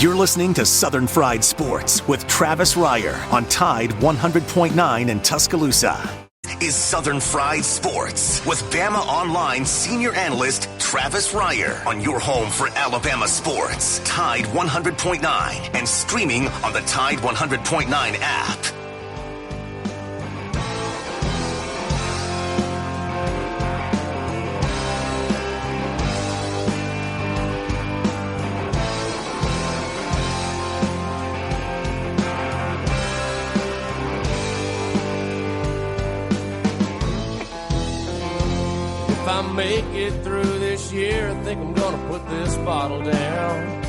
You're listening to Southern Fried Sports with Travis Reier on Tide 100.9 in Tuscaloosa. Is Southern Fried Sports with Bama Online senior analyst Travis Reier on your home for Alabama sports. Tide 100.9 and streaming on the Tide 100.9 app. If I make it through this year, I think I'm gonna put this bottle down.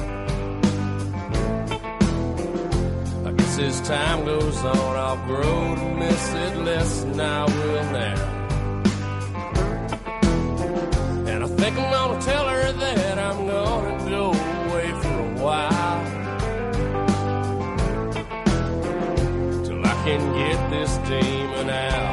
I guess as time goes on, I'll grow to miss it less than I will now. And I think I'm gonna tell her that I'm gonna go away for a while, till I can get this demon out.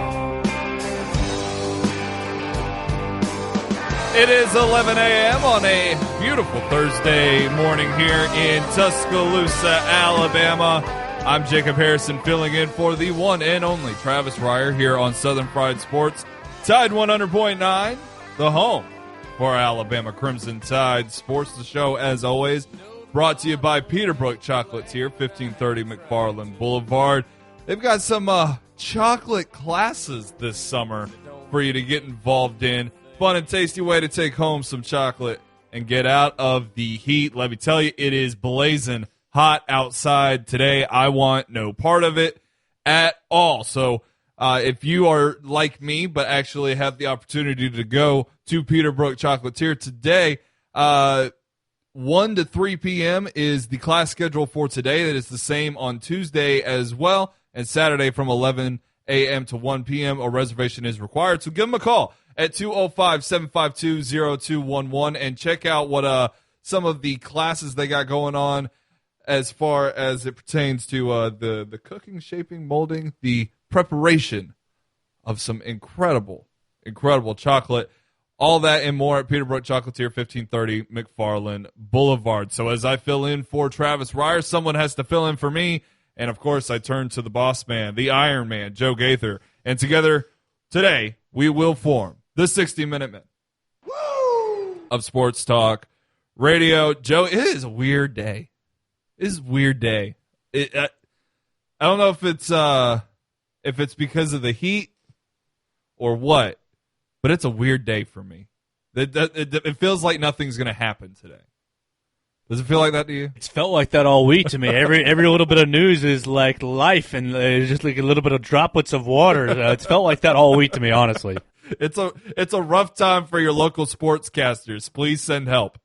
It is 11 a.m. on a beautiful Thursday morning here in Tuscaloosa, Alabama. I'm Jacob Harrison filling in for the one and only Travis Reier here on Southern Fried Sports. Tide 100.9, the home for Alabama Crimson Tide Sports. The show, as always, brought to you by Peterbrook Chocolates here, 1530 McFarland Boulevard. They've got some chocolate classes this summer for you to get involved in. Fun and tasty way to take home some chocolate and get out of the heat. Let me tell you, it is blazing hot outside today. I want no part of it at all. So if you are like me but actually have the opportunity to go to Peterbrook Chocolatier today, 1 to 3 p.m. is the class schedule for today. That is the same on Tuesday as well, and Saturday from 11 a.m. to 1 p.m. A reservation is required. So give them a call at 205-752-0211 and check out what some of the classes they got going on as far as it pertains to the cooking, shaping, molding, the preparation of some incredible chocolate. All that and more at Peterbrook Chocolatier, 1530 McFarland Boulevard. So as I fill in for Travis Reier, someone has to fill in for me. And, of course, I turn to the boss man, the Iron Man, Joe Gaither. And together today we will form the 60-minute men of sports talk radio. Joe, it is a weird day. It is a weird day. I don't know if it's because of the heat or what, but it's a weird day for me. It feels like nothing's going to happen today. Does it feel like that to you? It's felt like that all week to me. Every little bit of news is like life, and just like a little bit of droplets of water. It's felt like that all week to me, honestly. It's a rough time for your local sportscasters. Please send help.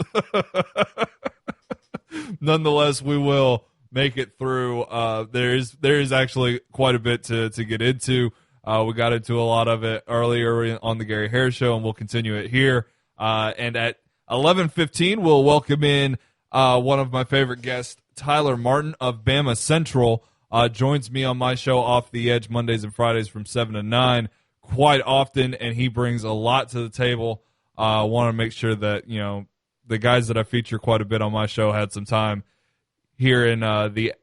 Nonetheless, we will make it through. There is actually quite a bit to get into. We got into a lot of it earlier on the Gary Harris Show, and we'll continue it here. And at 11:15, we'll welcome in one of my favorite guests, Tyler Martin of Bama Central, joins me on my show Off the Edge Mondays and Fridays from 7 to 9 quite often, and he brings a lot to the table. I want to make sure that the guys that I feature quite a bit on my show had some time here in the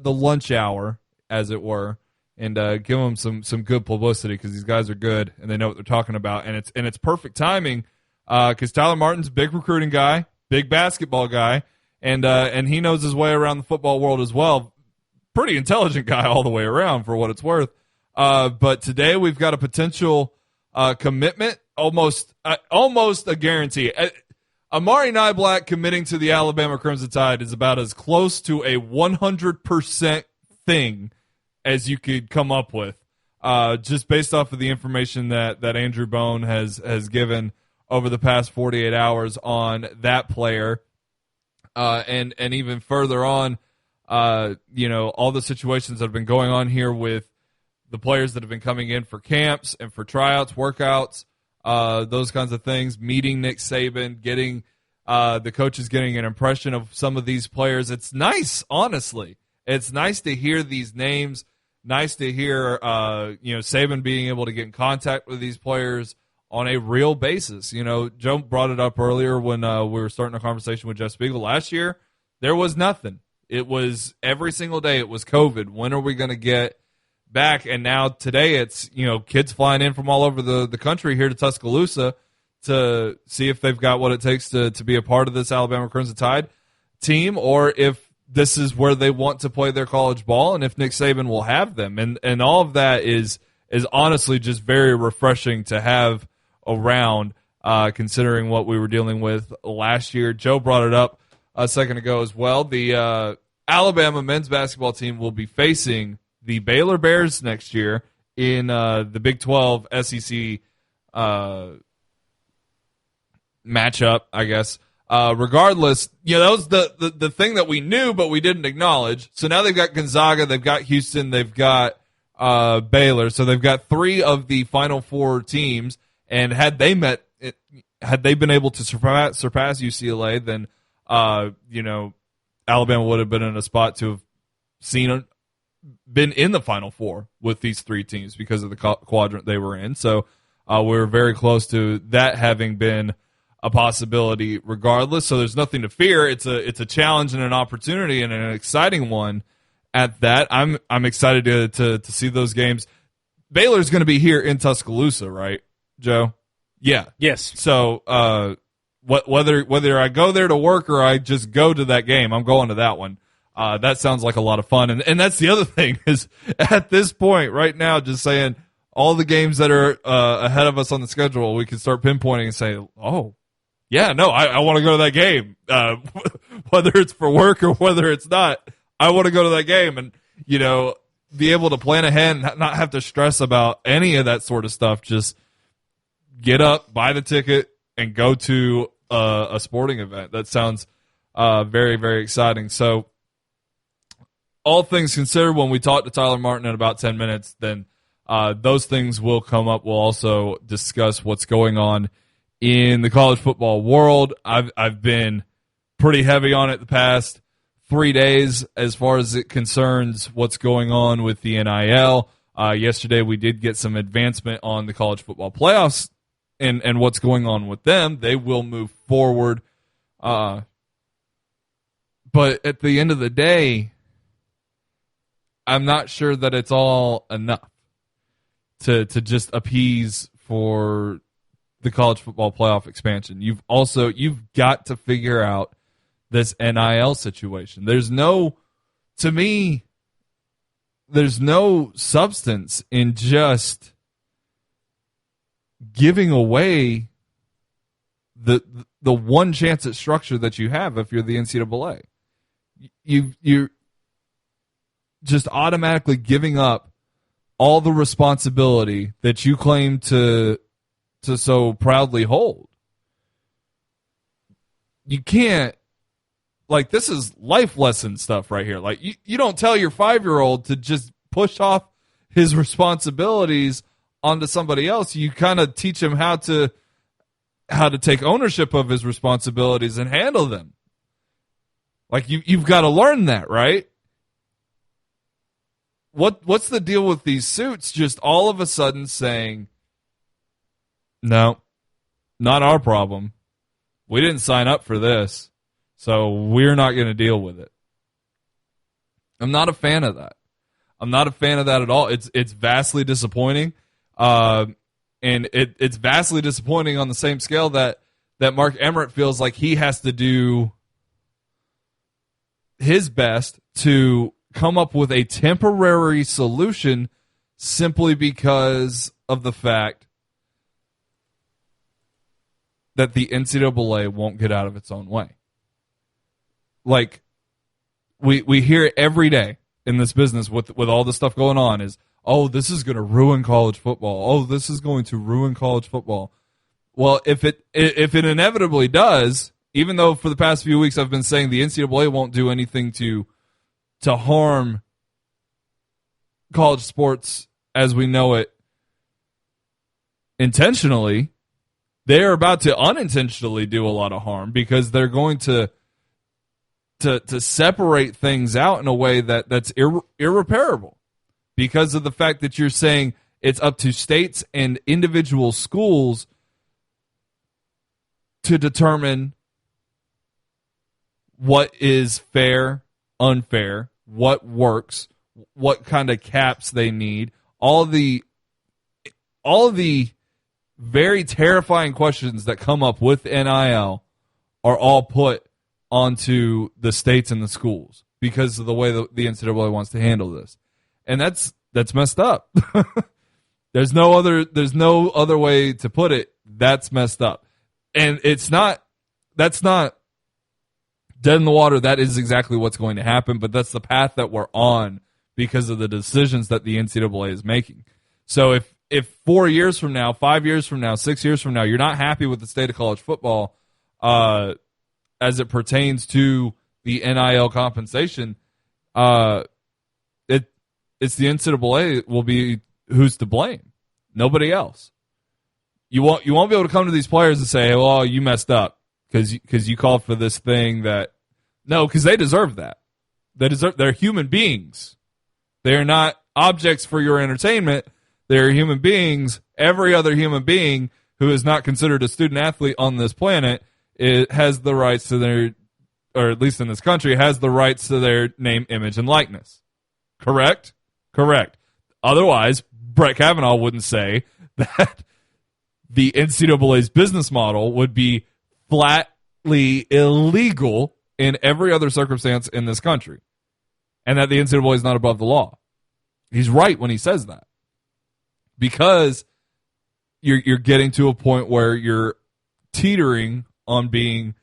lunch hour, as it were, and give them some good publicity, because these guys are good and they know what they're talking about, and it's perfect timing because Tyler Martin's a big recruiting guy, big basketball guy, and he knows his way around the football world as well. Pretty intelligent guy all the way around, for what it's worth. But today we've got a potential commitment, almost a guarantee. Amari Niblack committing to the Alabama Crimson Tide is about as close to a 100% thing as you could come up with, just based off of the information that Andrew Bone has given over the past 48 hours on that player, and even further on, all the situations that have been going on here with the players that have been coming in for camps and for tryouts, workouts, those kinds of things, meeting Nick Saban, getting the coaches getting an impression of some of these players. It's nice, honestly. It's nice to hear these names, nice to hear Saban being able to get in contact with these players on a real basis. Joe brought it up earlier when we were starting a conversation with Jeff Spiegel last year. There was nothing. It was every single day. It was COVID. When are we going to get back? And now today it's, kids flying in from all over the country here to Tuscaloosa to see if they've got what it takes to be a part of this Alabama Crimson Tide team, or if this is where they want to play their college ball, and if Nick Saban will have them. And all of that is honestly just very refreshing to have around, considering what we were dealing with last year. Joe brought it up a second ago as well. The Alabama men's basketball team will be facing the Baylor Bears next year in the Big 12 SEC matchup, I guess. Regardless, that was the thing that we knew, but we didn't acknowledge. So now they've got Gonzaga, they've got Houston, they've got Baylor. So they've got 3 of the Final 4 teams. And had they been able to surpass UCLA, then Alabama would have been in a spot to have been in the Final 4 with these 3 teams because of the quadrant they were in. So we're very close to that having been a possibility regardless. So there's nothing to fear. It's a challenge and an opportunity, and an exciting one at that. I'm excited to see those games. Baylor's going to be here in Tuscaloosa, right, Joe? Yeah. Yes. So whether I go there to work or I just go to that game, I'm going to that one. That sounds like a lot of fun. And that's the other thing is, at this point right now, just saying all the games that are ahead of us on the schedule, we can start pinpointing and say, oh, yeah, no, I want to go to that game. Whether it's for work or whether it's not, I want to go to that game and, be able to plan ahead and not have to stress about any of that sort of stuff. Just get up, buy the ticket, and go to a sporting event. That sounds very, very exciting. So all things considered, when we talk to Tyler Martin in about 10 minutes, then those things will come up. We'll also discuss what's going on in the college football world. I've been pretty heavy on it the past 3 days as far as it concerns what's going on with the NIL. Yesterday we did get some advancement on the college football playoffs and what's going on with them. They will move forward. But at the end of the day, I'm not sure that it's all enough to just appease for the college football playoff expansion. You've got to figure out this NIL situation. To me, there's no substance in just giving away the one chance at structure that you have if you're the NCAA. You're just automatically giving up all the responsibility that you claim to so proudly hold. You can't, this is life lesson stuff right here. You don't tell your 5-year-old to just push off his responsibilities onto somebody else. You kind of teach him how to take ownership of his responsibilities and handle them. You've got to learn that, right? What's the deal with these suits just all of a sudden saying, no, not our problem. We didn't sign up for this, so we're not going to deal with it. I'm not a fan of that. I'm not a fan of that at all. It's vastly disappointing, and it's vastly disappointing on the same scale that Mark Emmert feels like he has to do his best to come up with a temporary solution simply because of the fact that the NCAA won't get out of its own way. We hear it every day in this business with all the stuff going on is, oh, this is going to ruin college football. Oh, this is going to ruin college football. Well, if it inevitably does, even though for the past few weeks I've been saying the NCAA won't do anything to harm college sports as we know it intentionally, they're about to unintentionally do a lot of harm because they're going to separate things out in a way that's irreparable because of the fact that you're saying it's up to states and individual schools to determine what is fair, unfair, what works, what kind of caps they need, all of the very terrifying questions that come up with NIL are all put onto the states and the schools because of the way the NCAA wants to handle this. And that's messed up. There's no other way to put it. That's messed up. And that's not dead in the water. That is exactly what's going to happen, but that's the path that we're on because of the decisions that the NCAA is making. So if 4 years from now, 5 years from now, 6 years from now, you're not happy with the state of college football as it pertains to the NIL compensation, it's the NCAA will be who's to blame. Nobody else. You won't be able to come to these players and say, "Well, you messed up because you called for this thing that." No, because they deserve that. They're human beings. They are not objects for your entertainment. They're human beings. Every other human being who is not considered a student athlete on this planet has the rights to their, or at least in this country, has the rights to their name, image, and likeness. Correct? Correct. Otherwise, Brett Kavanaugh wouldn't say that the NCAA's business model would be flatly illegal in every other circumstance in this country, and that the NCAA is not above the law. He's right when he says that, because you're getting to a point where you're teetering on being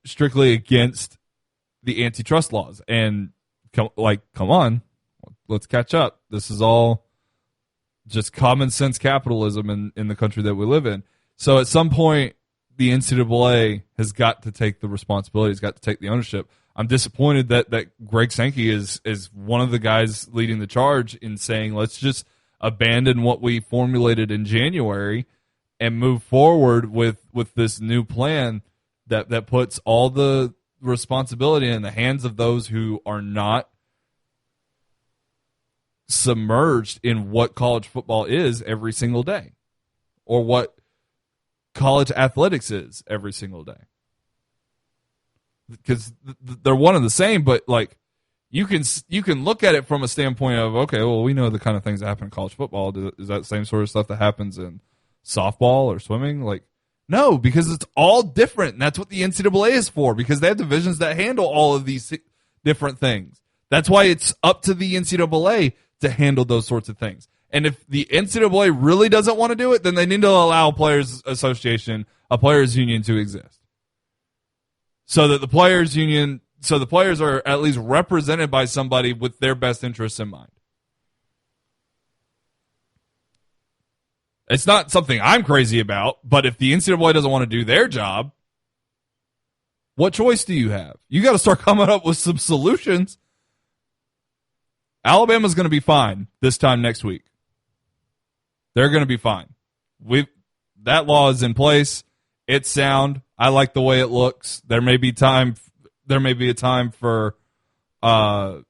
strictly against the antitrust laws. And come on, let's catch up. This is all just common sense capitalism in the country that we live in. So at some point, the NCAA has got to take the responsibility, has got to take the ownership. I'm disappointed that Greg Sankey is one of the guys leading the charge in saying, let's just abandon what we formulated in January and move forward with this new plan that puts all the responsibility in the hands of those who are not submerged in what college football is every single day, or what college athletics is every single day. Because they're one and the same, but like you can look at it from a standpoint of, okay, well, we know the kind of things that happen in college football. Is that the same sort of stuff that happens in softball or swimming? Like, no, because it's all different, and that's what the NCAA is for, because they have divisions that handle all of these different things. That's why it's up to the NCAA to handle those sorts of things. And if the NCAA really doesn't want to do it, then they need to allow a players' association, a players' union to exist, so that the players' union, so the players are at least represented by somebody with their best interests in mind. It's not something I'm crazy about, but if the NCAA doesn't want to do their job, what choice do you have? You got to start coming up with some solutions. Alabama's going to be fine this time next week. They're going to be fine. That law is in place. It's sound. I like the way it looks. There may be a time for some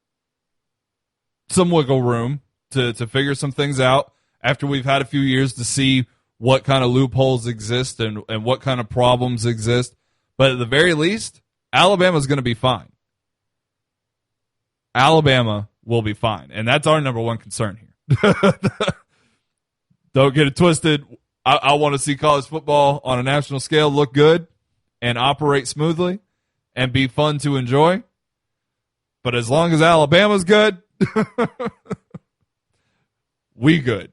wiggle room to figure some things out after we've had a few years to see what kind of loopholes exist and what kind of problems exist. But at the very least, Alabama's going to be fine. Alabama will be fine. And that's our number one concern here. Don't get it twisted. I want to see college football on a national scale look good and operate smoothly and be fun to enjoy. But as long as Alabama's good, we good.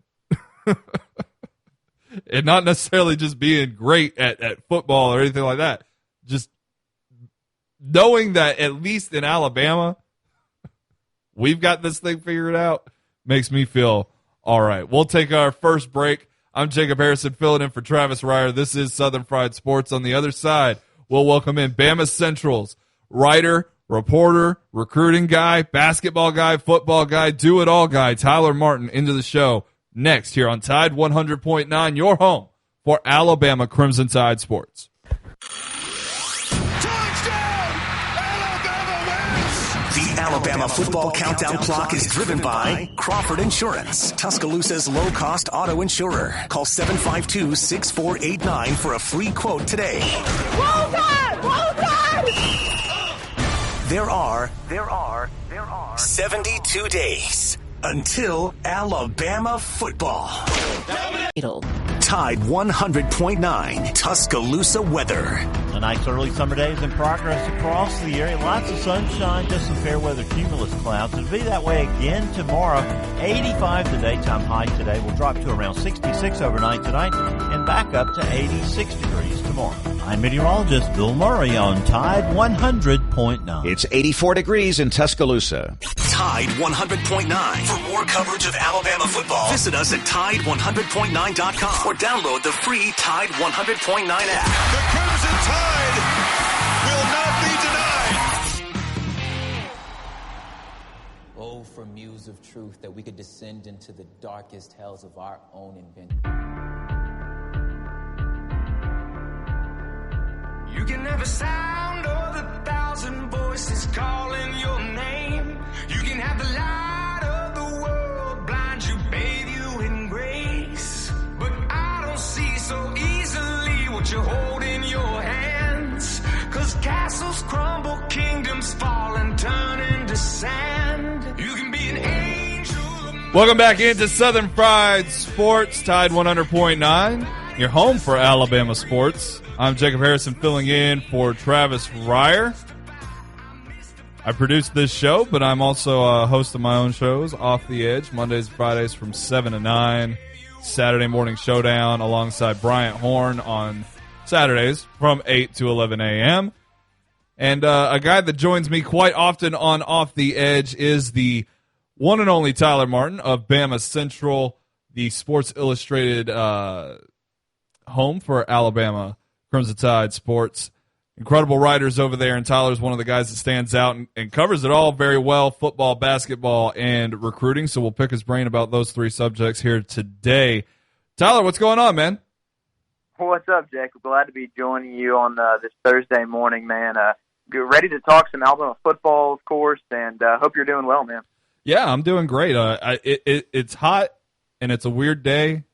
And not necessarily just being great at football or anything like that. Just knowing that at least in Alabama, we've got this thing figured out makes me feel all right. We'll take our first break. I'm Jacob Harrison filling in for Travis Reier. This is Southern Fried Sports. On the other side, we'll welcome in Bama Central's writer, reporter, recruiting guy, basketball guy, football guy, do-it-all guy, Tyler Martin, into the show next here on Tide 100.9, your home for Alabama Crimson Tide Sports. The Alabama Football Countdown Clock is driven by Crawford Insurance, Tuscaloosa's low-cost auto insurer. Call 752-6489 for a free quote today. Roll Tide! Roll Tide! There are 72 days until Alabama football. Tide 100.9 Tuscaloosa weather. A nice early summer day is in progress across the area. Lots of sunshine, just some fair weather cumulus clouds. It'll be that way again tomorrow. 85 the daytime high today. Will drop to around 66 overnight tonight and back up to 86 degrees tomorrow. I'm meteorologist Bill Murray on Tide 100.9. It's 84 degrees in Tuscaloosa. Tide 100.9. For more coverage of Alabama football, visit us at Tide100.9.com or download the free Tide 100.9 app. The Crimson Tide will not be denied. Oh, for muse of truth, that we could descend into the darkest hells of our own invention. You can have a sound of 1,000 voices calling your name. You can have the light of the world blind you, bathe you in grace. But I don't see so easily what you hold in your hands. 'Cause castles crumble, kingdoms fall and turn into sand. You can be an angel. Welcome back into Southern Fried Sports, Tide 100.9. Your home for Alabama sports. I'm Jacob Harrison filling in for Travis Reier. I produce this show, but I'm also a host of my own shows, Off the Edge, Mondays and Fridays from 7 to 9. Saturday Morning Showdown alongside Bryant Horn on Saturdays from 8 to 11 a.m. And a guy that joins me quite often on Off the Edge is the one and only Tyler Martin of Bama Central, the Sports Illustrated home for Alabama Crimson Tide sports. Incredible writers over there, and Tyler's one of the guys that stands out and covers it all very well, football, basketball, and recruiting. So we'll pick his brain about those three subjects here today. Tyler, what's going on, man? What's up, Jacob? Glad to be joining you on this Thursday morning, man. You're ready to talk some Alabama football, of course, and hope you're doing well, man. Yeah, I'm doing great. It's hot, and it's a weird day,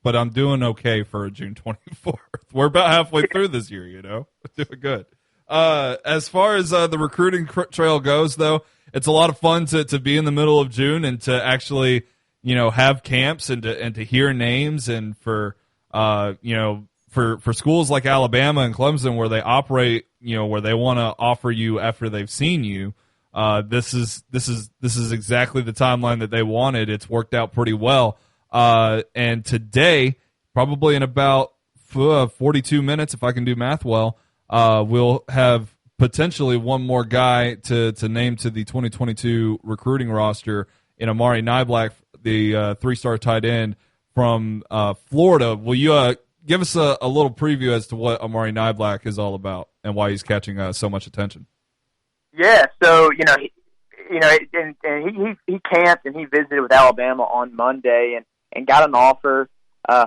but I'm doing okay for June 24th. We're about halfway through this year, you know. We're doing good. As far as the recruiting trail goes, though, it's a lot of fun to be in the middle of June and to actually, you know, have camps and to hear names, and for for schools like Alabama and Clemson where they operate, you know, where they want to offer you after they've seen you. This is exactly the timeline that they wanted. It's worked out pretty well. And today, probably in about 42 minutes, if I can do math well, we'll have potentially one more guy to name to the 2022 recruiting roster in Amari Niblack, the three-star tight end from Florida. Will you give us a little preview as to what Amari Niblack is all about and why he's catching so much attention? Yeah, so and he camped and he visited with Alabama on Monday and got an offer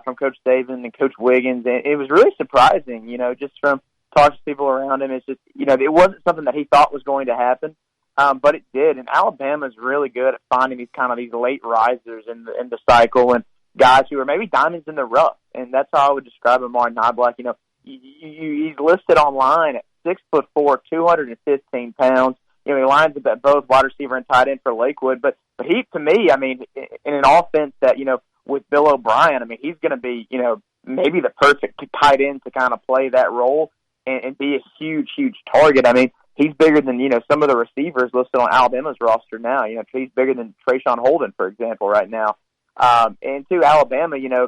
from Coach Saban and Coach Wiggins, and it was really surprising, you know, just from talking to people around him. It's just, you know, it wasn't something that he thought was going to happen, but it did. And Alabama's really good at finding these late risers in the cycle and guys who are maybe diamonds in the rough, and that's how I would describe Amari Niblack. You know, he's listed online at 6'4", 215 pounds. You know, he lines up at both wide receiver and tight end for Lakewood, but he, to me, I mean, in an offense that, you know, with Bill O'Brien, I mean, he's going to be, you know, maybe the perfect tight end to kind of play that role and be a huge, huge target. I mean, he's bigger than, you know, some of the receivers listed on Alabama's roster now. You know, he's bigger than Trayshawn Holden, for example, right now. And to Alabama, you know,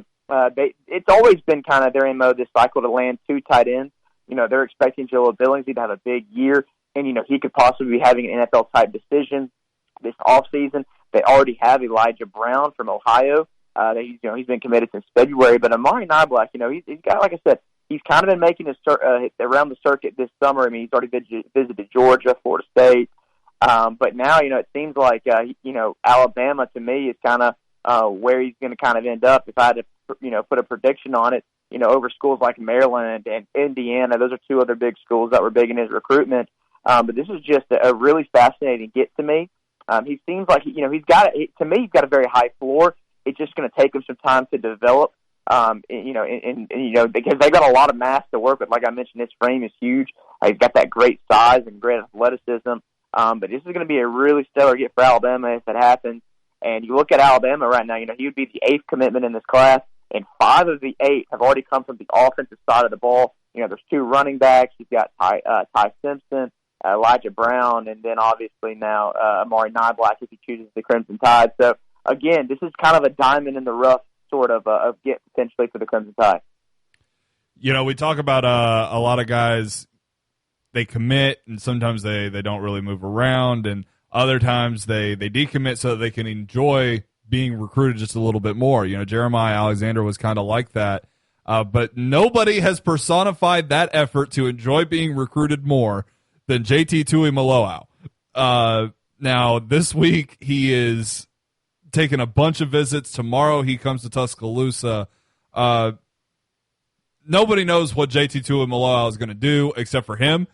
it's always been kind of their MO this cycle to land two tight ends. You know, they're expecting Joel Billingsley to have a big year, and, you know, he could possibly be having an NFL-type decision this offseason. They already have Elijah Brown from Ohio. He's been committed since February. But Amari Niblack, you know, he's got, like I said, he's kind of been making his around the circuit this summer. I mean, he's already visited Georgia, Florida State. But now, you know, it seems like, you know, Alabama, to me, is kind of where he's going to kind of end up. If I had to, you know, put a prediction on it, you know, over schools like Maryland and Indiana. Those are two other big schools that were big in his recruitment. But this is just a really fascinating get to me. He seems like, you know, he's got a very high floor. It's just going to take him some time to develop, you know, because they got a lot of mass to work with. Like I mentioned, his frame is huge. He's got that great size and great athleticism. But this is going to be a really stellar get for Alabama if it happens. And you look at Alabama right now, he would be the 8th commitment in this class, and 5 of the 8 have already come from the offensive side of the ball. There's 2 running backs. You've got Ty Simpson, Elijah Brown, and then obviously now Amari Niblack if he chooses the Crimson Tide. So, again, this is kind of a diamond in the rough sort of get potentially for the Crimson Tide. We talk about a lot of guys, they commit, and sometimes they don't really move around, and other times they decommit so that they can enjoy being recruited just a little bit more. Jeremiah Alexander was kind of like that. But nobody has personified that effort to enjoy being recruited more than JT Tuimoloau. Now, this week he is taking a bunch of visits. Tomorrow he comes to Tuscaloosa. Nobody knows what JT Tuimoloau is going to do except for him.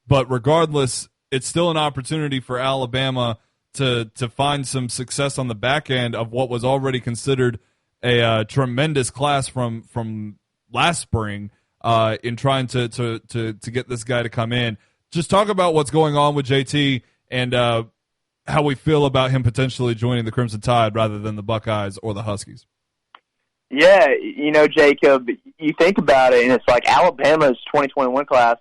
But regardless, it's still an opportunity for Alabama to find some success on the back end of what was already considered a tremendous class from last spring in trying to get this guy to come in. Just talk about what's going on with JT and how we feel about him potentially joining the Crimson Tide rather than the Buckeyes or the Huskies. Yeah, Jacob, you think about it, and it's like Alabama's 2021 class,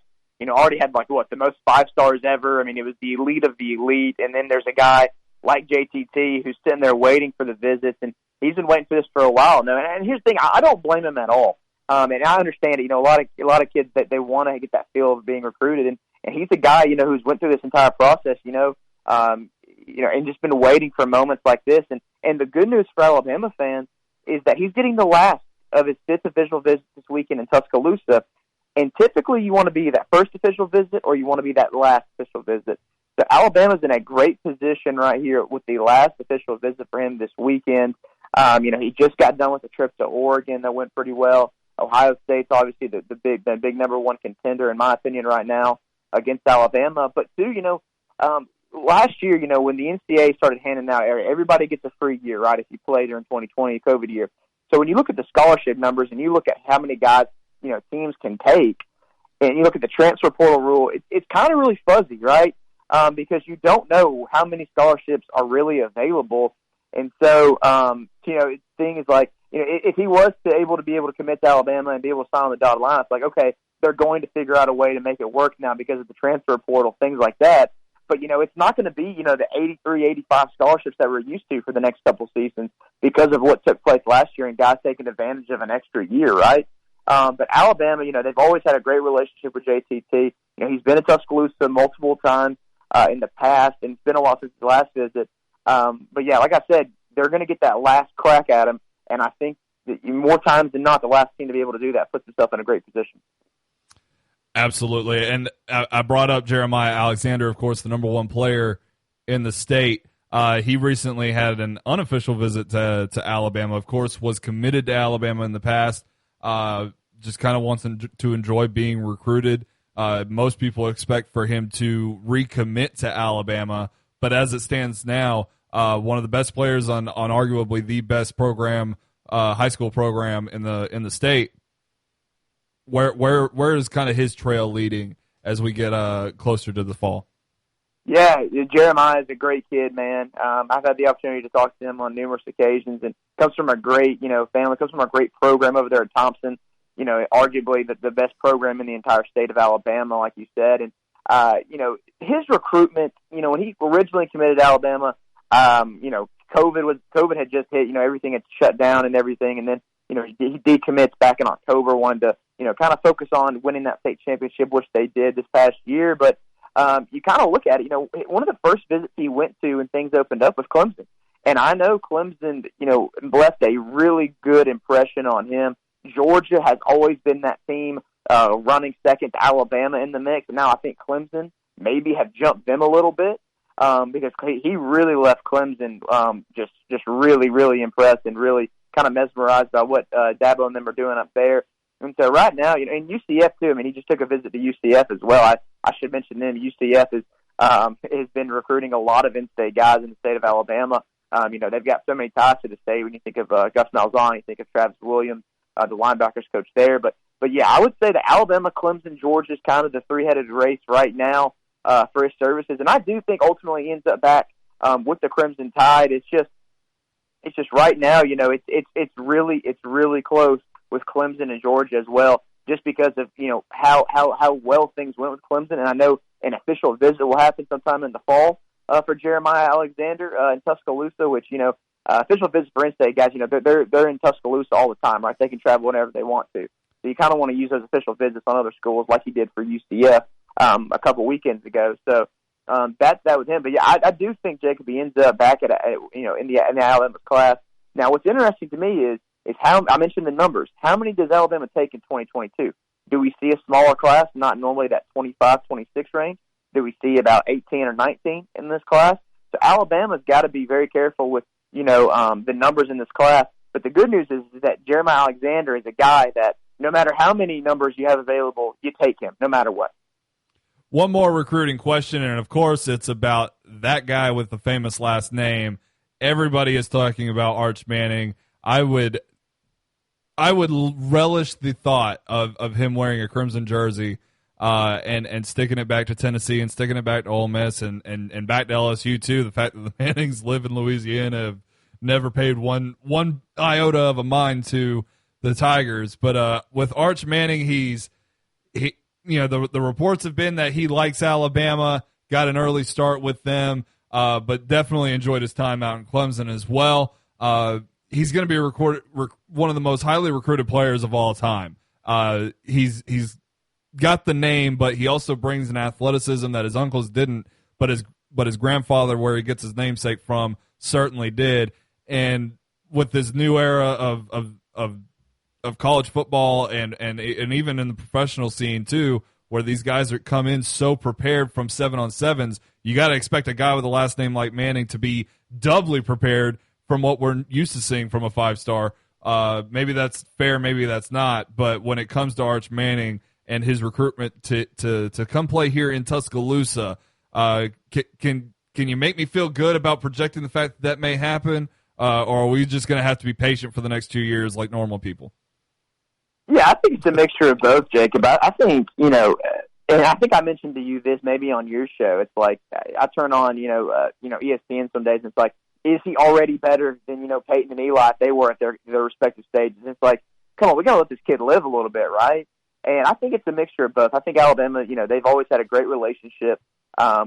already had the most 5-stars ever. I mean, it was the elite of the elite, and then there's a guy like JTT who's sitting there waiting for the visits, and he's been waiting for this for a while now. And here's the thing, I don't blame him at all. And I understand it. A lot of kids that they want to get that feel of being recruited, and he's a guy who's went through this entire process, and just been waiting for moments like this. And the good news for Alabama fans is that he's getting the last of his 5th official visit this weekend in Tuscaloosa. And typically you want to be that first official visit or you want to be that last official visit. So Alabama's in a great position right here with the last official visit for him this weekend. He just got done with a trip to Oregon that went pretty well. Ohio State's obviously the big number one contender, in my opinion, right now against Alabama. But, too, last year, when the NCAA started handing out, everybody gets a free year, right, if you play during 2020, COVID year. So when you look at the scholarship numbers and you look at how many guys, teams can take, and you look at the transfer portal rule, it's kind of really fuzzy, right? Because you don't know how many scholarships are really available. And so, the thing is like, if he was able to commit to Alabama and be able to sign on the dotted line, it's like, okay, they're going to figure out a way to make it work now because of the transfer portal, things like that. But, it's not going to be, the 83, 85 scholarships that we're used to for the next couple seasons because of what took place last year and guys taking advantage of an extra year, right? But Alabama, they've always had a great relationship with JTT. He's been in Tuscaloosa multiple times in the past, and it's been a while since his last visit. But, yeah, like I said, they're going to get that last crack at him, and I think that more times than not, the last team to be able to do that puts itself in a great position. Absolutely. And I brought up Jeremiah Alexander, of course, the number one player in the state. He recently had an unofficial visit to Alabama, of course, was committed to Alabama in the past, just kind of wants to enjoy being recruited. Most people expect for him to recommit to Alabama, but as it stands now, one of the best players on arguably the best program, high school program in the state. Where is kind of his trail leading as we get closer to the fall? Yeah, Jeremiah is a great kid, man. I've had the opportunity to talk to him on numerous occasions, and comes from a great, family, comes from a great program over there at Thompson. Arguably the best program in the entire state of Alabama, like you said. And his recruitment, when he originally committed to Alabama, COVID had just hit. Everything had shut down and everything, and then he decommits back in October, wanted to kind of focus on winning that state championship, which they did this past year. But you kind of look at it, one of the first visits he went to and things opened up was Clemson. And I know Clemson, left a really good impression on him. Georgia has always been that team running second to Alabama in the mix. And now I think Clemson maybe have jumped them a little bit because he really left Clemson just really, really impressed and really kind of mesmerized by what Dabo and them are doing up there. And so right now, and UCF too, he just took a visit to UCF as well. I should mention them. UCF has been recruiting a lot of in-state guys in the state of Alabama. They've got so many ties to the state. When you think of Gus Malzahn, you think of Travis Williams, the linebackers coach there. But yeah, I would say that Alabama, Clemson, Georgia is kind of the three-headed race right now. for his services. And I do think ultimately he ends up back with the Crimson Tide. It's just right now, it's really close with Clemson and Georgia as well, just because of how well things went with Clemson. And I know an official visit will happen sometime in the fall for Jeremiah Alexander in Tuscaloosa, which official visits for in-state guys, they're in Tuscaloosa all the time, right? They can travel whenever they want to. So you kind of want to use those official visits on other schools, like he did for UCF a couple weekends ago. So that's that with him. But yeah, I do think Jacob he ends up back in the Alabama class. Now, what's interesting to me is how I mentioned the numbers. How many does Alabama take in 2022? Do we see a smaller class, not normally that 25, 26 range? Do we see about 18 or 19 in this class? So Alabama's got to be very careful with the numbers in this class. But the good news is that Jeremiah Alexander is a guy that no matter how many numbers you have available, you take him, no matter what. One more recruiting question, and of course it's about that guy with the famous last name. Everybody is talking about Arch Manning. I would relish the thought of him wearing a crimson jersey and sticking it back to Tennessee and sticking it back to Ole Miss and back to LSU too. The fact that the Mannings live in Louisiana have never paid one iota of a mind to the Tigers. But with Arch Manning, the reports have been that he likes Alabama, got an early start with them, but definitely enjoyed his time out in Clemson as well. He's going to be one of the most highly recruited players of all time. He's got the name, but he also brings an athleticism that his uncles didn't, but his grandfather, where he gets his namesake from, certainly did. And with this new era of college football and even in the professional scene too, where these guys come in so prepared from 7-on-7s, you got to expect a guy with a last name like Manning to be doubly prepared from what we're used to seeing from a 5-star. Maybe that's fair, maybe that's not. But when it comes to Arch Manning and his recruitment to come play here in Tuscaloosa, can you make me feel good about projecting the fact that may happen, or are we just going to have to be patient for the next 2 years like normal people? Yeah, I think it's a mixture of both, Jacob. I think, and I think I mentioned to you this maybe on your show. It's like I turn on, ESPN some days, and it's like, is he already better than, Peyton and Eli if they were at their respective stages? And it's like, come on, we got to let this kid live a little bit, right? And I think it's a mixture of both. I think Alabama, they've always had a great relationship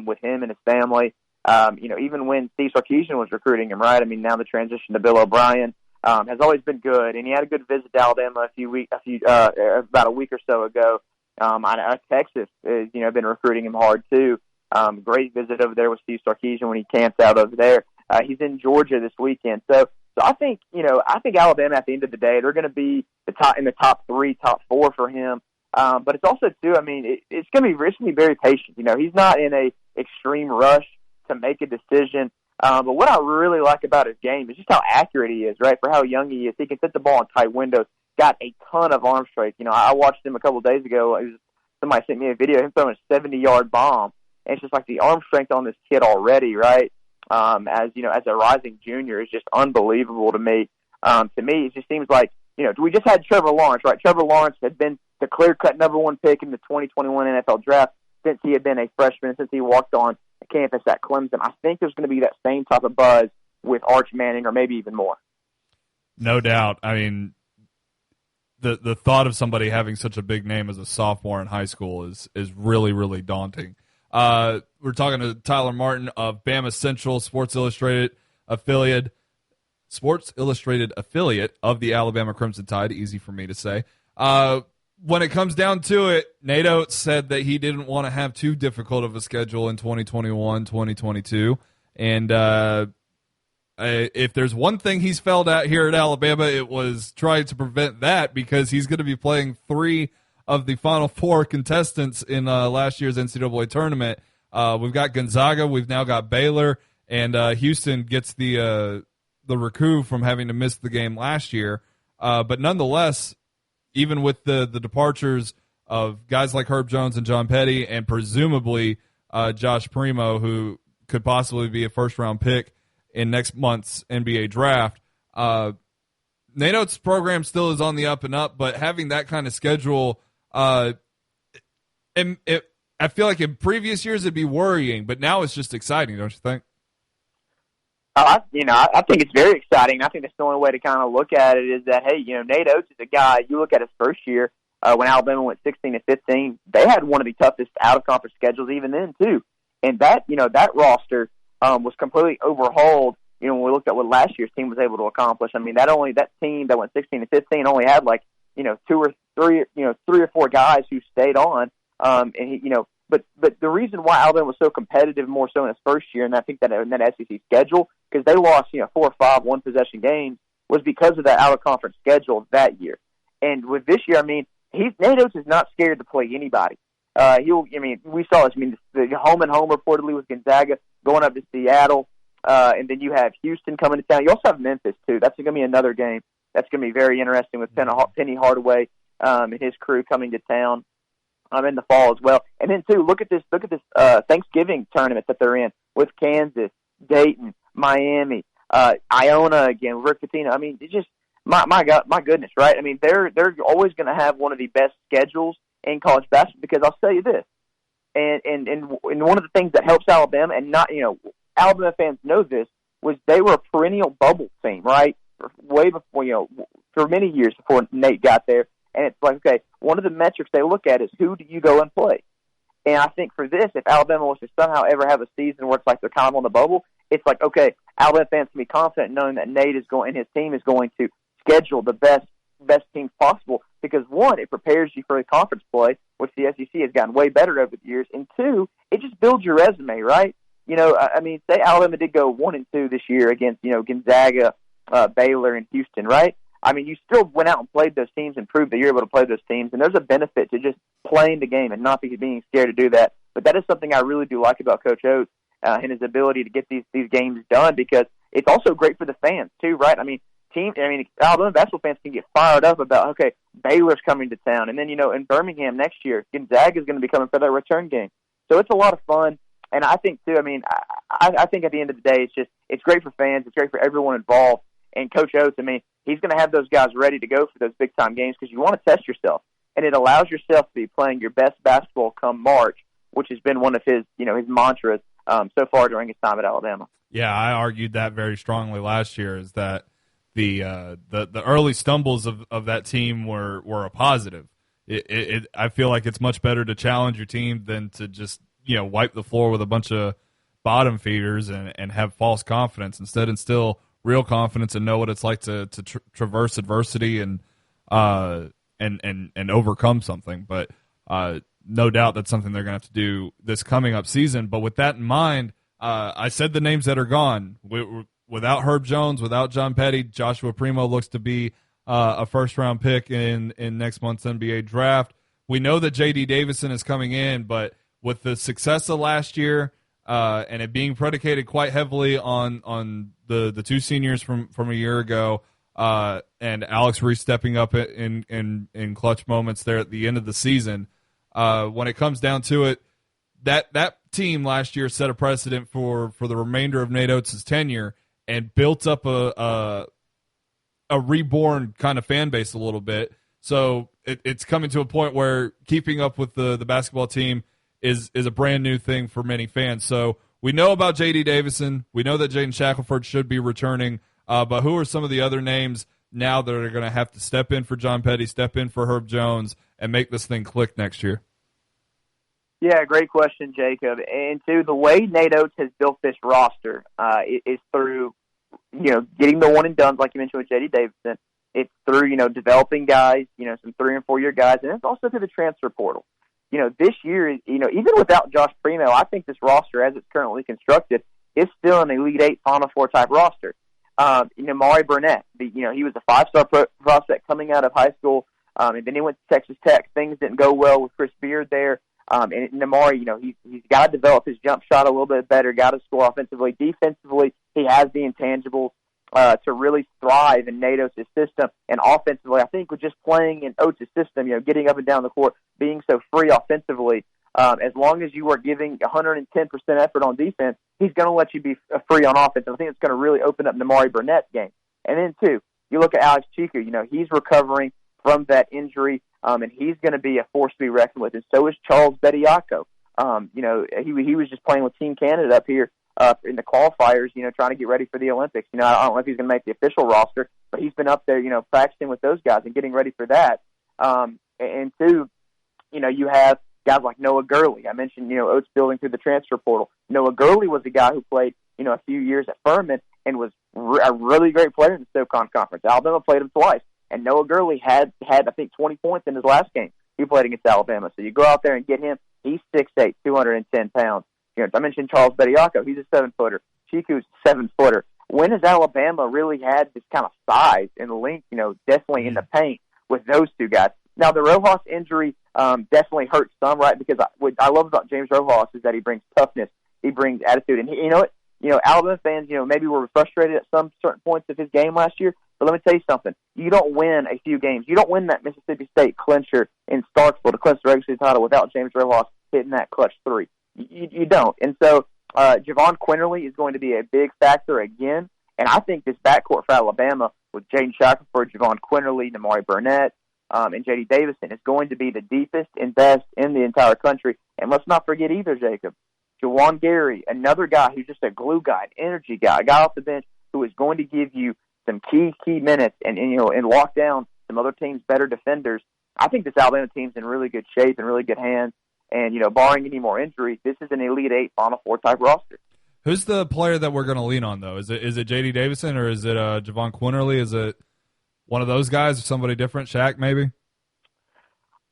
with him and his family. Even when Steve Sarkisian was recruiting him, right? I mean, now the transition to Bill O'Brien has always been good, and he had a good visit to Alabama about a week or so ago. Texas, been recruiting him hard too. Great visit over there with Steve Sarkisian when he camps out over there. He's in Georgia this weekend, so I think Alabama at the end of the day they're going to be in the top 3, top 4 for him. But it's also too, it's going to be very patient. He's not in a extreme rush to make a decision. But what I really like about his game is just how accurate he is, right? For how young he is, he can hit the ball in tight windows. Got a ton of arm strength. I watched him a couple of days ago. Somebody sent me a video of him throwing a 70-yard bomb, and it's just like the arm strength on this kid already, right? As a rising junior is just unbelievable to me. To me, it just seems like we just had Trevor Lawrence, right? Trevor Lawrence had been the clear-cut number 1 pick in the 2021 NFL draft since he had been a freshman, since he walked on campus at Clemson. I think there's going to be that same type of buzz with Arch Manning, or maybe even more. No doubt. I mean, the thought of somebody having such a big name as a sophomore in high school is really, really daunting. We're talking to Tyler Martin of Bama Central, Sports Illustrated affiliate of the Alabama Crimson Tide. Easy for me to say. When it comes down to it, Nate Oates said that he didn't want to have too difficult of a schedule in 2021, 2022. And if there's one thing he's failed at here at Alabama, it was trying to prevent that, because he's going to be playing 3 of the Final 4 contestants in last year's NCAA tournament. We've got Gonzaga, we've now got Baylor, and Houston gets the recoup from having to miss the game last year. But nonetheless, even with the departures of guys like Herb Jones and John Petty, and presumably Josh Primo, who could possibly be a first-round pick in next month's NBA draft, Nate Oates' program still is on the up and up, but having that kind of schedule, it I feel like in previous years it'd be worrying, but now it's just exciting, don't you think? I think it's very exciting. I think that's the only way to kind of look at it is that, hey, Nate Oates is a guy. You look at his first year when Alabama went 16-15. They had one of the toughest out-of-conference schedules even then too, and that roster was completely overhauled. When we looked at what last year's team was able to accomplish. I mean, that team that went 16-15 only had two or three or four guys who stayed on. But the reason why Alabama was so competitive more so in his first year, and I think that in that SEC schedule, because they lost 4 or 5 one-possession games, was because of that out-of-conference schedule that year. And with this year, I mean, Nate Oates is not scared to play anybody. We saw this. I mean, the home and home reportedly with Gonzaga going up to Seattle, and then you have Houston coming to town. You also have Memphis too. That's going to be another game that's going to be very interesting with Penny Hardaway and his crew coming to town in the fall as well. And then too, look at this Thanksgiving tournament that they're in with Kansas, Dayton, Miami, Iona again, Rick Pitino. I mean, it's just my goodness, right? I mean, they're always going to have one of the best schedules in college basketball because I'll tell you this, and one of the things that helps Alabama, and not Alabama fans know this, was they were a perennial bubble team, right? Way before for many years before Nate got there. And it's like, okay, one of the metrics they look at is who do you go and play? And I think for this, if Alabama was to somehow ever have a season where it's like they're kind of on the bubble, it's like, okay, Alabama fans can be confident knowing that Nate is going and his team is going to schedule the best teams possible because, one, it prepares you for the conference play, which the SEC has gotten way better over the years, and two, it just builds your resume, right? I mean, say Alabama did go 1-2 this year against, Gonzaga, Baylor, and Houston, right? I mean, you still went out and played those teams and proved that you're able to play those teams, and there's a benefit to just playing the game and not being scared to do that. But that is something I really do like about Coach Oates and his ability to get these games done because it's also great for the fans too, right? I mean, Alabama basketball fans can get fired up about, okay, Baylor's coming to town, and then in Birmingham next year, Gonzaga is going to be coming for their return game. So it's a lot of fun. And I think too, I mean, I think at the end of the day, it's great for fans, it's great for everyone involved. And Coach Oates, I mean, he's going to have those guys ready to go for those big time games because you want to test yourself, and it allows yourself to be playing your best basketball come March, which has been one of his mantras so far during his time at Alabama. Yeah, I argued that very strongly last year. Is that the early stumbles of that team were a positive. I feel like it's much better to challenge your team than to just wipe the floor with a bunch of bottom feeders and have false confidence. Instead, instill real confidence and know what it's like to traverse adversity and overcome something. But no doubt that's something they're going to have to do this coming up season. But with that in mind, I said the names that are gone. Without Herb Jones, without John Petty, Joshua Primo looks to be a first-round pick in next month's NBA draft. We know that J.D. Davison is coming in, but with the success of last year and it being predicated quite heavily on the two seniors from a year ago and Alex Reese stepping up in clutch moments there at the end of the season, when it comes down to it, that team last year set a precedent for the remainder of Nate Oates' tenure and built up a reborn kind of fan base a little bit. So it's coming to a point where keeping up with the basketball team is a brand new thing for many fans. So we know about J.D. Davison. We know that Jaden Shackelford should be returning. But who are some of the other names now that are going to have to step in for John Petty, step in for Herb Jones, and make this thing click next year? Yeah, great question, Jacob. And two, the way Nate Oates has built this roster is through, getting the one and done, like you mentioned with J.D. Davison. It's through, developing guys, some 3 and 4 year guys, and it's also through the transfer portal. This year, even without Josh Primo, I think this roster, as it's currently constructed, is still an Elite Eight, Final Four type roster. Maury Burnett, he was a 5-star prospect coming out of high school, and then he went to Texas Tech. Things didn't go well with Chris Beard there. And Maury, he's got to develop his jump shot a little bit better, got to score offensively. Defensively, he has the intangibles to really thrive in Nate Oates' system. And offensively, I think with just playing in Oates' system, getting up and down the court, being so free offensively, as long as you are giving 110% effort on defense, he's going to let you be free on offense. And I think it's going to really open up Maury Burnett's game. And then, too, you look at Alex Chico. He's recovering from that injury, and he's going to be a force to be reckoned with. And so is Charles Bediako. He was just playing with Team Canada up here in the qualifiers, trying to get ready for the Olympics. I don't know if he's going to make the official roster, but he's been up there, practicing with those guys and getting ready for that. And two, you have guys like Noah Gurley. I mentioned, Oates building through the transfer portal. Noah Gurley was a guy who played, a few years at Furman and was a really great player in the SoCon Conference. Alabama played him twice, and Noah Gurley had I think 20 points in his last game. He played against Alabama. So you go out there and get him. He's 6'8", 210 pounds. I mentioned Charles Bediako. He's a 7-footer. Chiku's a 7-footer. When has Alabama really had this kind of size and length, definitely in the paint with those two guys? Now, the Rojas injury definitely hurts some, right? Because what I love about James Rojas is that he brings toughness. He brings attitude. And Alabama fans, maybe were frustrated at some certain points of his game last year. But let me tell you something. You don't win a few games. You don't win that Mississippi State clincher in Starkville to clinch the regular season title without James Rojas hitting that clutch three. You don't. And so Javon Quinterly is going to be a big factor again. And I think this backcourt for Alabama with Jaden Shackelford, Javon Quinterly, Namari Burnett, and J.D. Davison is going to be the deepest and best in the entire country. And let's not forget either, Jacob, Juwan Gary, another guy who's just a glue guy, an energy guy, a guy off the bench who is going to give you some key minutes and lock down some other teams' better defenders. I think this Alabama team's in really good shape and really good hands. And, barring any more injuries, this is an Elite Eight, Final Four type roster. Who's the player that we're going to lean on, though? Is it J.D. Davison or is it Javon Quinterly? Is it one of those guys or somebody different? Shaq, maybe?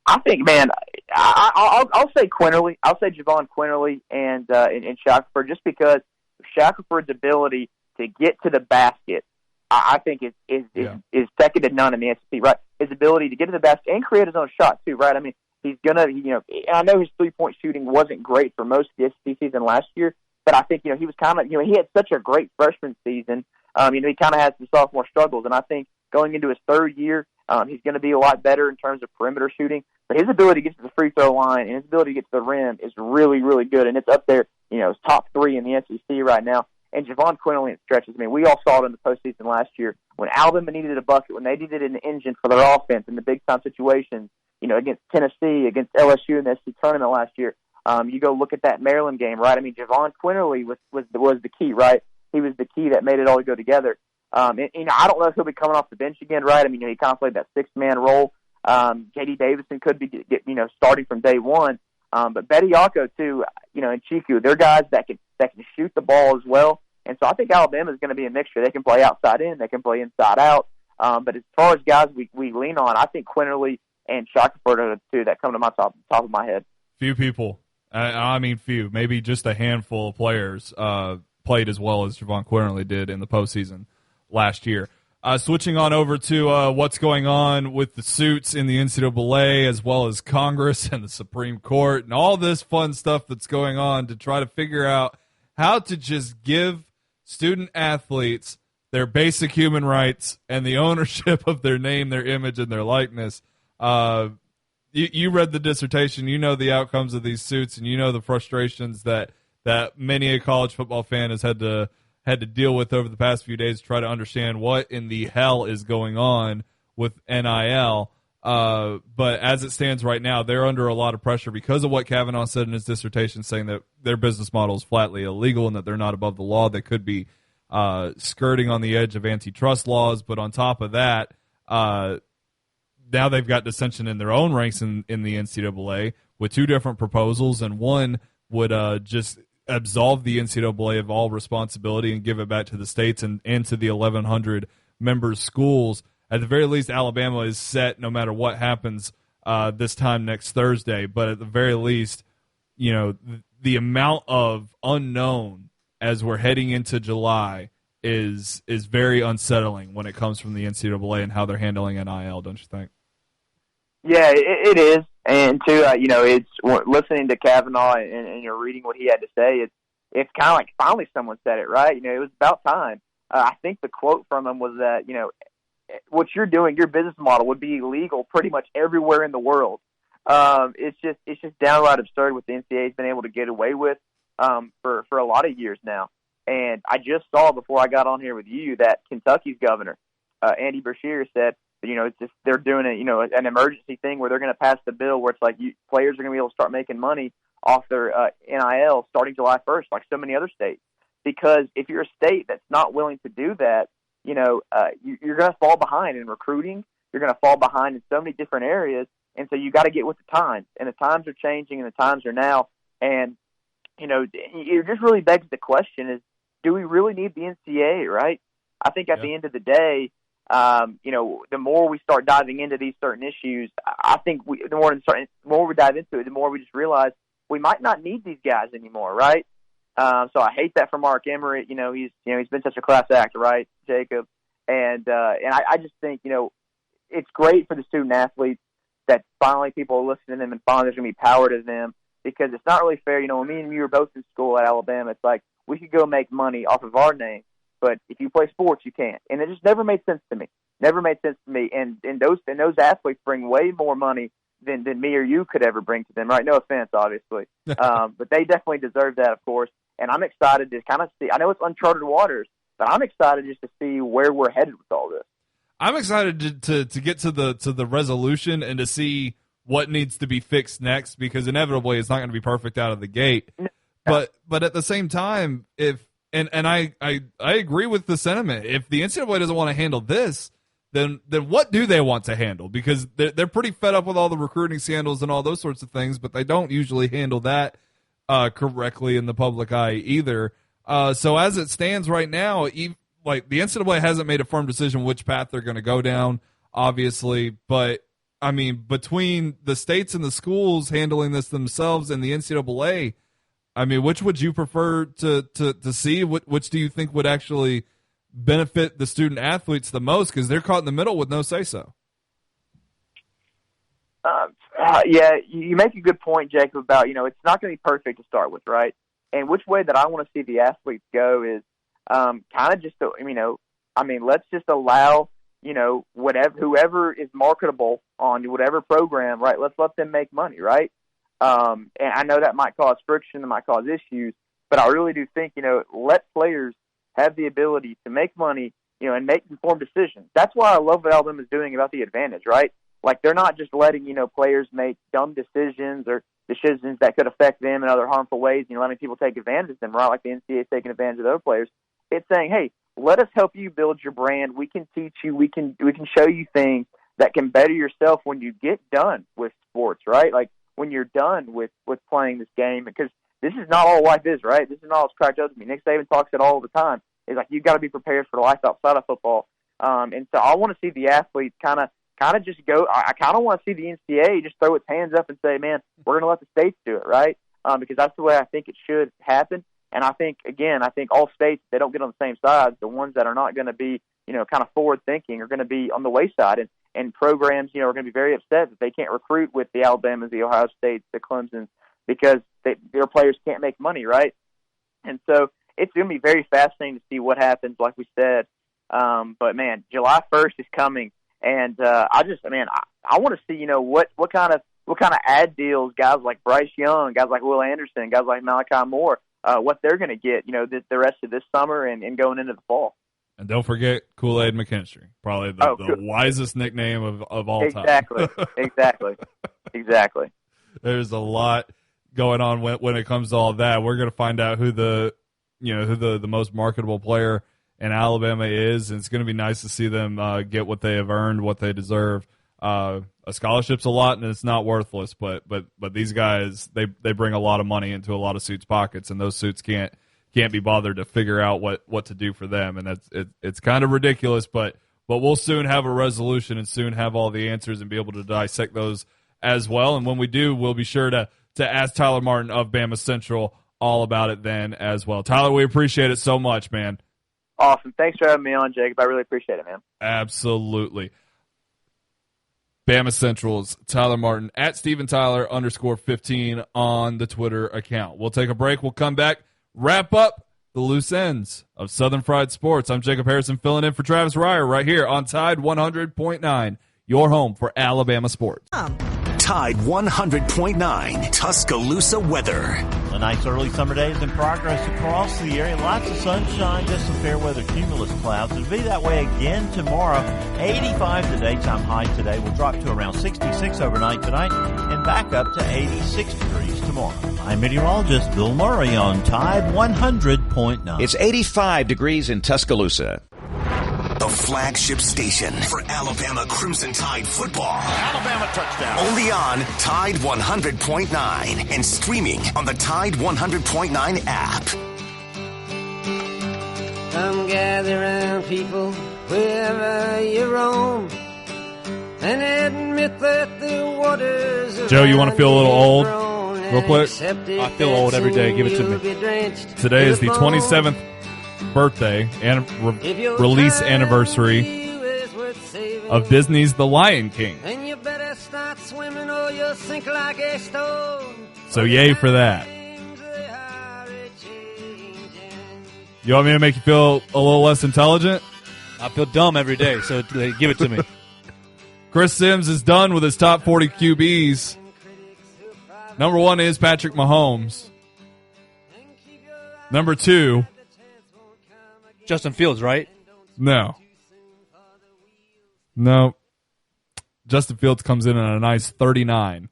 I think, man, I'll say Quinterly. I'll say Javon Quinterly and Shackelford, just because Shackelford's ability to get to the basket, I think is second to none in the SEC, right? His ability to get to the basket and create his own shot, too, right? I mean, he's going to, I know his three-point shooting wasn't great for most of the SEC season last year, but I think, he was kind of, he had such a great freshman season. He kind of has the sophomore struggles, and I think going into his third year, he's going to be a lot better in terms of perimeter shooting. But his ability to get to the free throw line and his ability to get to the rim is really, really good, and it's up there, it's top three in the SEC right now. And Javon Quinterly in stretches. I mean, we all saw it in the postseason last year when Alabama needed a bucket, when they needed an engine for their offense in the big-time situations, against Tennessee, against LSU in the SEC tournament last year. You go look at that Maryland game, right? I mean, Javon Quinterly was the key, right? He was the key that made it all go together. I don't know if he'll be coming off the bench again, right? I mean, he kind of played that six-man role. J.D. Davison could be, starting from day one. But Bediako, too, and Chiku, they're guys that can shoot the ball as well. And so I think Alabama is going to be a mixture. They can play outside in, they can play inside out. But as far as guys we lean on, I think Quinterly and Shackelford are the two that come to my top of my head. Few people, I mean few, maybe just a handful of players played as well as Javon Quinterly did in the postseason last year. Switching on over to what's going on with the suits in the NCAA as well as Congress and the Supreme Court and all this fun stuff that's going on to try to figure out how to just give student athletes their basic human rights and the ownership of their name, their image, and their likeness. You read the dissertation. You know the outcomes of these suits, and you know the frustrations that many a college football fan has had to deal with over the past few days to try to understand what in the hell is going on with NIL. But as it stands right now, they're under a lot of pressure because of what Kavanaugh said in his dissertation, saying that their business model is flatly illegal and that they're not above the law. They could be skirting on the edge of antitrust laws. But on top of that, now they've got dissension in their own ranks in the NCAA with two different proposals, and one would just absolve the NCAA of all responsibility and give it back to the states and to the 1,100 member schools. At the very least, Alabama is set no matter what happens this time next Thursday. But at the very least, the amount of unknown as we're heading into July is very unsettling when it comes from the NCAA and how they're handling NIL, don't you think? Yeah, it is. And, too, it's listening to Kavanaugh and you're reading what he had to say, it's kind of like finally someone said it, right? It was about time. I think the quote from him was that, what you're doing, your business model would be illegal pretty much everywhere in the world. It's just downright absurd what the NCAA has been able to get away with for a lot of years now. And I just saw before I got on here with you that Kentucky's governor, Andy Beshear, said, it's just they're doing an emergency thing where they're going to pass the bill where it's like players are going to be able to start making money off their NIL starting July 1st, like so many other states. Because if you're a state that's not willing to do that, you're going to fall behind in recruiting. You're going to fall behind in so many different areas. And so you got to get with the times. And the times are changing, and the times are now. And, it just really begs the question is, do we really need the NCAA, right? I think at the end of the day, the more we start diving into these certain issues, I think the more we dive into it, the more we just realize we might not need these guys anymore, right? So I hate that for Mark Emmert. He's been such a class act, right, Jacob? And I just think, it's great for the student athletes that finally people are listening to them and finally there's going to be power to them, because it's not really fair. When me and you were both in school at Alabama, it's like we could go make money off of our name, but if you play sports, you can't. And it just never made sense to me. And those athletes bring way more money than me or you could ever bring to them, right? No offense, obviously. But they definitely deserve that, of course. And I'm excited to kind of see. I know it's uncharted waters, but I'm excited just to see where we're headed with all this. I'm excited to get to the resolution and to see what needs to be fixed next, because inevitably it's not going to be perfect out of the gate. But at the same time, I agree with the sentiment. If the NCAA doesn't want to handle this, then what do they want to handle? Because they're pretty fed up with all the recruiting scandals and all those sorts of things, but they don't usually handle that correctly in the public eye either. So as it stands right now, like the NCAA hasn't made a firm decision which path they're going to go down, obviously. But I mean, between the states and the schools handling this themselves and the NCAA, I mean, which would you prefer to see? Which do you think would actually benefit the student athletes the most? Because they're caught in the middle with no say-so. Yeah, you make a good point, Jacob, about, it's not going to be perfect to start with, right? And which way that I want to see the athletes go is kind of just, let's just allow, whoever is marketable on whatever program, right? Let's let them make money, right? And I know that might cause friction, it might cause issues, but I really do think, let players have the ability to make money, and make informed decisions. That's why I love what Alabama is doing about the advantage, right? Like, they're not just letting, players make dumb decisions or decisions that could affect them in other harmful ways, letting people take advantage of them, right? Like the NCAA is taking advantage of other players. It's saying, hey, let us help you build your brand. We can teach you. We can show you things that can better yourself when you get done with sports, right? Like when you're done with playing this game, because this is not all life is, right? This is not all it's cracked up to me. Nick Saban talks it all the time. It's like, you've got to be prepared for life outside of football. And so I want to see the athletes kind of just go. I kind of want to see the NCAA just throw its hands up and say, man, we're going to let the states do it, right? Because that's the way I think it should happen. And I think all states, they don't get on the same side. The ones that are not going to be, kind of forward thinking are going to be on the wayside. And programs, are going to be very upset that they can't recruit with the Alabamas, the Ohio States, the Clemsons, because their players can't make money, right? And so it's going to be very fascinating to see what happens, like we said. But man, July 1st is coming, and I want to see, what kind of ad deals guys like Bryce Young, guys like Will Anderson, guys like Malachi Moore, what they're going to get, the rest of this summer and going into the fall. And don't forget Kool-Aid McKinstry, probably the wisest nickname of all time. Exactly. There's a lot going on when it comes to all that. We're going to find out who the most marketable player in Alabama is, and it's going to be nice to see them get what they have earned, what they deserve. A scholarship's a lot, and it's not worthless, but these guys, they bring a lot of money into a lot of suits' pockets, and those suits can't be bothered to figure out what to do for them, and it's kind of ridiculous, but we'll soon have a resolution and soon have all the answers and be able to dissect those as well. And when we do, we'll be sure to ask Tyler Martin of Bama Central all about it then as well. Tyler, we appreciate it so much, man. Awesome. Thanks for having me on, Jacob. I really appreciate it, man. Absolutely. Bama Central's Tyler Martin at @StephenTyler_15 on the Twitter account. We'll take a break. We'll come back, wrap up the loose ends of Southern Fried Sports. I'm Jacob Harrison filling in for Travis Reier right here on Tide 100.9, your home for Alabama sports. Tide 100.9 Tuscaloosa weather. A nice early summer day is in progress across the area. Lots of sunshine, just some fair weather cumulus clouds. It'll be that way again tomorrow. 85 the daytime high today. Will drop to around 66 overnight tonight and back up to 86 degrees tomorrow. I'm meteorologist Bill Murray on Tide 100.9. It's 85 degrees in Tuscaloosa. The flagship station for Alabama Crimson Tide football. Alabama touchdown. Only on Tide 100.9 and streaming on the Tide 100.9 app. Come gather round, people, wherever you roam, and admit that the waters of Joe, you want to feel a little old real quick? I feel old every day. Give it to me. Today is the 27th birthday and release anniversary of Disney's The Lion King. And you better start swimming or you'll sink like a stone. So yay for that. You want me to make you feel a little less intelligent? I feel dumb every day, so give it to me. Chris Sims is done with his top 40 QBs. Number 1 is Patrick Mahomes. Number 2... Justin Fields, right? No. Justin Fields comes in at a nice 39.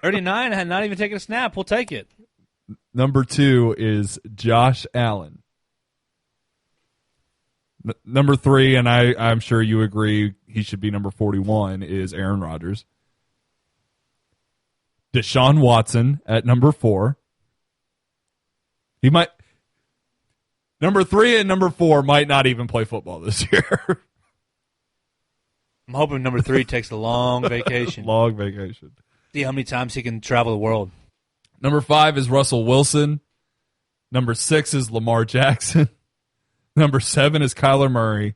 39? I had not even taken a snap. We'll take it. Number 2 is Josh Allen. Number 3, and I'm sure you agree he should be number 41, is Aaron Rodgers. Deshaun Watson at number 4. He might... Number 3 and number 4 might not even play football this year. I'm hoping number 3 takes a long vacation. Long vacation. See how many times he can travel the world. Number 5 is Russell Wilson. Number 6 is Lamar Jackson. Number 7 is Kyler Murray.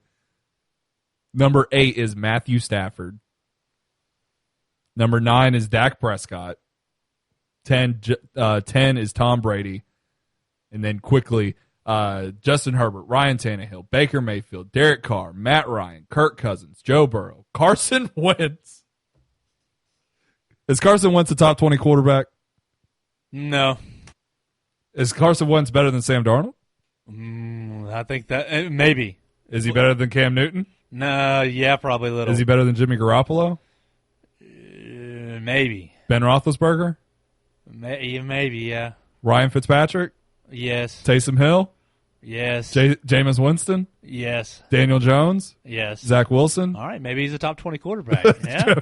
Number 8 is Matthew Stafford. Number 9 is Dak Prescott. 10 is Tom Brady. And then quickly... Justin Herbert, Ryan Tannehill, Baker Mayfield, Derek Carr, Matt Ryan, Kirk Cousins, Joe Burrow, Carson Wentz. Is Carson Wentz a top 20 quarterback? No. Is Carson Wentz better than Sam Darnold? I think that maybe. Is he better than Cam Newton? No, yeah, probably a little. Is he better than Jimmy Garoppolo? Maybe. Ben Roethlisberger? Maybe, yeah. Ryan Fitzpatrick? Yes. Taysom Hill? Yes. Jameis Winston? Yes. Daniel Jones? Yes. Zach Wilson? All right, maybe he's a top 20 quarterback. Yeah.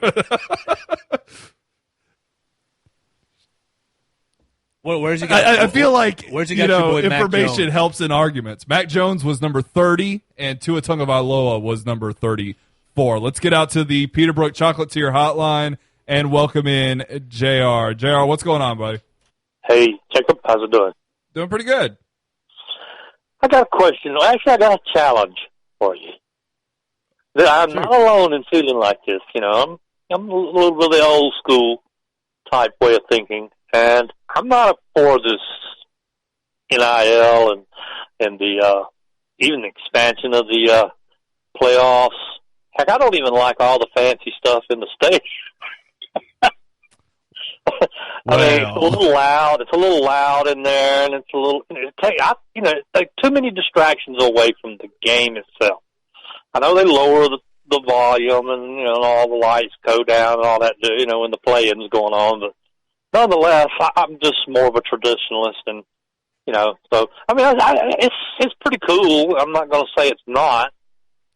Where's he got? I feel like where's he got your boy information helps in arguments. Mac Jones was number 30, and Tua Tagovailoa was number 34. Let's get out to the Peterbrook Chocolatier hotline and welcome in JR. JR, what's going on, buddy? Hey, Jacob, how's it doing? Doing pretty good. I got a question. Actually, I got a challenge for you. I'm not alone in feeling like this. You know, I'm a little really old school type way of thinking, and I'm not for this NIL and the even the expansion of the playoffs. Heck, I don't even like all the fancy stuff in the States. I mean, it's a little loud. It's a little loud in there, and it's a little. Like too many distractions away from the game itself. I know they lower the volume, and all the lights go down and all that. When the play-in's going on, but nonetheless, I'm just more of a traditionalist, and so I mean, it's pretty cool. I'm not going to say it's not,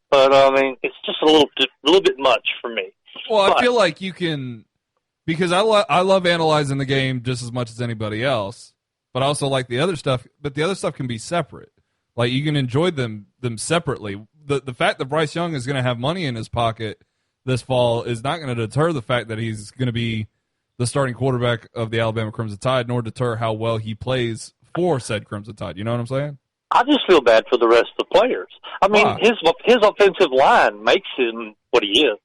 but I mean, it's just a little bit much for me. Well, I feel like you can. Because I love analyzing the game just as much as anybody else, but I also like the other stuff. But the other stuff can be separate. Like you can enjoy them separately. The fact that Bryce Young is going to have money in his pocket this fall is not going to deter the fact that he's going to be the starting quarterback of the Alabama Crimson Tide, nor deter how well he plays for said Crimson Tide. You know what I'm saying? I just feel bad for the rest of the players. I mean, his offensive line makes him what he is.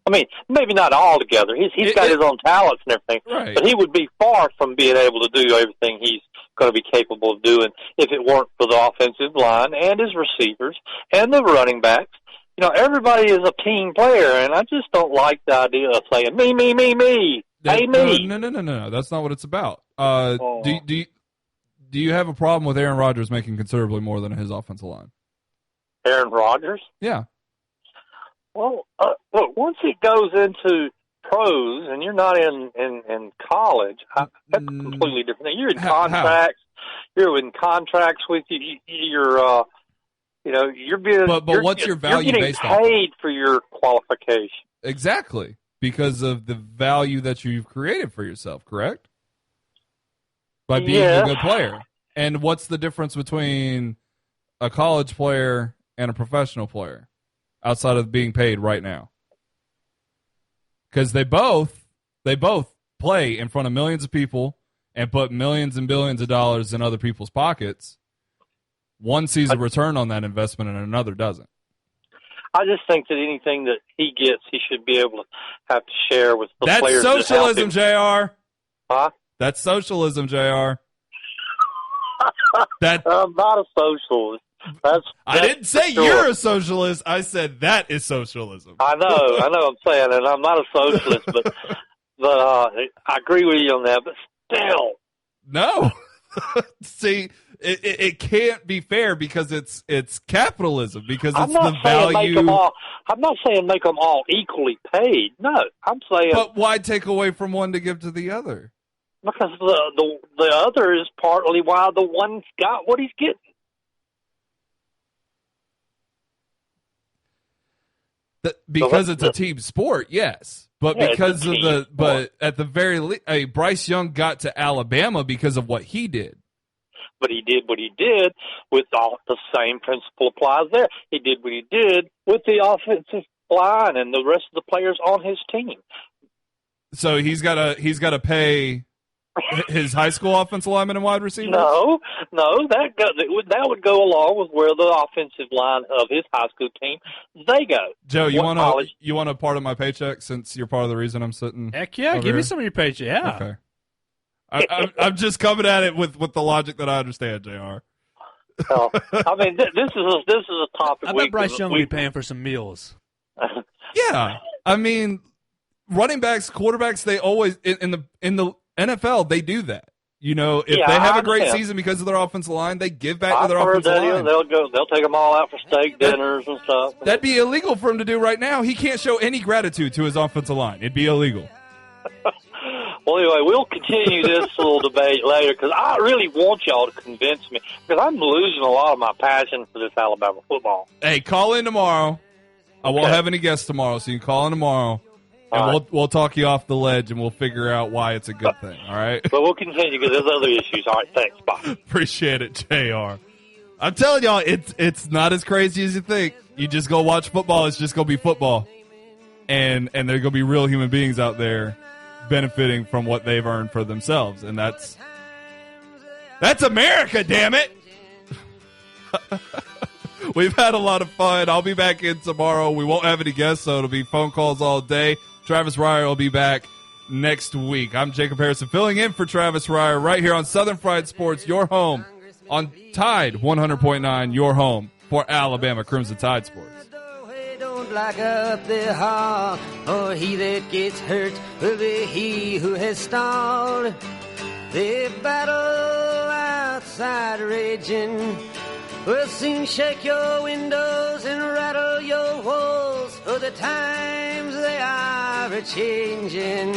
I mean, maybe not all together. He's got his own talents and everything, right. But he would be far from being able to do everything he's going to be capable of doing if it weren't for the offensive line and his receivers and the running backs. Everybody is a team player, and I just don't like the idea of saying, me. Pay me. No. That's not what it's about. Do you have a problem with Aaron Rodgers making considerably more than his offensive line? Aaron Rodgers? Yeah. Well, look, once it goes into pros and you're not in college, that's a completely different thing. You're in contracts. You're in contracts with you. You're being. But what's your value you're based on? You're getting paid for your qualification. Exactly, because of the value that you've created for yourself. Correct. By being a good player. And what's the difference between a college player and a professional player outside of being paid right now? Because they both play in front of millions of people and put millions and billions of dollars in other people's pockets. One sees a return on that investment and another doesn't. I just think that anything that he gets, he should be able to have to share with the players. That's socialism, JR. Huh? That's socialism, JR. I'm not a socialist. I didn't say you're a socialist. I said that is socialism. I know. I'm saying, and I'm not a socialist, but I agree with you on that. But still, no. See, it can't be fair because it's capitalism. Because it's the value. I'm not saying make them all equally paid. No, I'm saying. But why take away from one to give to the other? Because the other is partly why the one's got what he's getting. Because it's a team sport, yes. But because of but at the very least, Bryce Young got to Alabama because of what he did. But he did what he did with the same principle applies there. He did what he did with the offensive line and the rest of the players on his team. So he's got to pay his high school offensive lineman and wide receiver? No, that would go along with where the offensive line of his high school team they go. Joe, you want a part of my paycheck since you're part of the reason I'm sitting? Heck yeah, give me some of your paycheck. Yeah. Okay. I'm just coming at it with the logic that I understand, JR. I mean, this is a topic. I bet Bryce Young will be paying for some meals. Yeah, I mean, running backs, quarterbacks, they always in the NFL they do that. You know, if they have a great season because of their offensive line, they give back to their offensive line. They'll take them all out for steak dinners and stuff. That'd be illegal for him to do right now. He can't show any gratitude to his offensive line. It'd be illegal. Well, anyway, we'll continue this little debate later because I really want y'all to convince me because I'm losing a lot of my passion for this Alabama football. Hey, call in tomorrow. I won't have any guests tomorrow, so you can call in tomorrow. And we'll talk you off the ledge, and we'll figure out why it's a good thing, all right? But we'll continue because there's other issues. All right, thanks. Bye. Appreciate it, JR. I'm telling y'all, it's not as crazy as you think. You just go watch football. It's just going to be football. And there are going to be real human beings out there benefiting from what they've earned for themselves. And that's America, damn it! We've had a lot of fun. I'll be back in tomorrow. We won't have any guests, so it'll be phone calls all day. Travis Reier will be back next week. I'm Jacob Harrison, filling in for Travis Reier right here on Southern Fried Sports, your home on Tide 100.9, your home for Alabama Crimson Tide Sports. Don't lock up the hall, or he that gets hurt will be he who has stalled. The battle outside raging will soon shake your windows and rattle your walls, for the times they are a-changing.